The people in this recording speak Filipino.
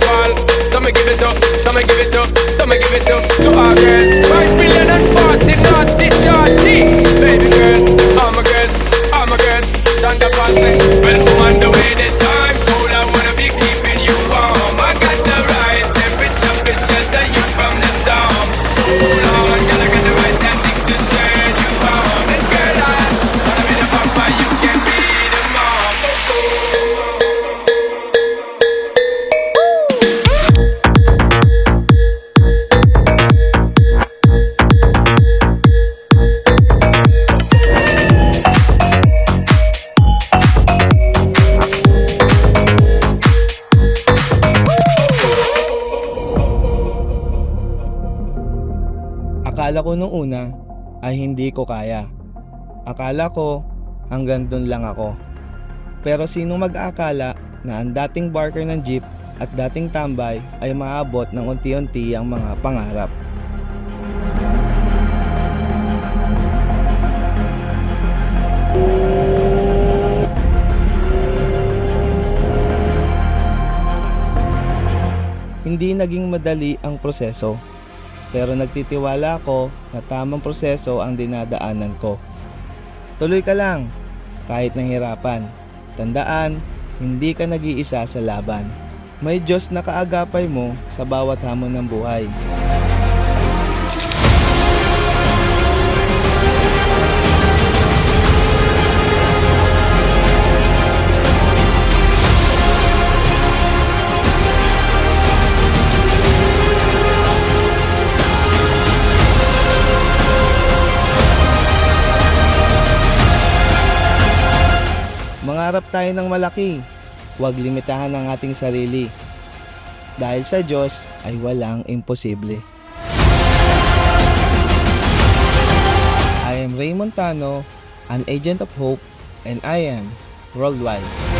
ball. So me give it up, so me give it up, so me give it up to our girls. 5 million and 40 naughty shorty. Baby girl, all my girls, all my girls. Thunder pass me. Well, come on the way this time. Cool, I wanna be keeping you warm. I got the right temperature to shelter you from the storm. Cool on, girl, I got the right tactics to turn you on. And girl, I wanna be the papa, you can be the mom. Akala ko nung una ay hindi ko kaya. Akala ko hanggang dun lang ako. Pero sino mag-aakala na ang dating barker ng jeep at dating tambay ay maabot ng unti-unti ang mga pangarap. Hindi naging madali ang proseso. Pero nagtitiwala ako na tamang proseso ang dinadaanan ko. Tuloy ka lang, kahit nahirapan. Tandaan, hindi ka nag-iisa sa laban. May Diyos na kaagapay mo sa bawat hamon ng buhay. Mangarap tayo ng malaki, huwag limitahan ang ating sarili. Dahil sa Diyos ay walang imposible. I am Ray Montano, an agent of hope, and I am worldwide.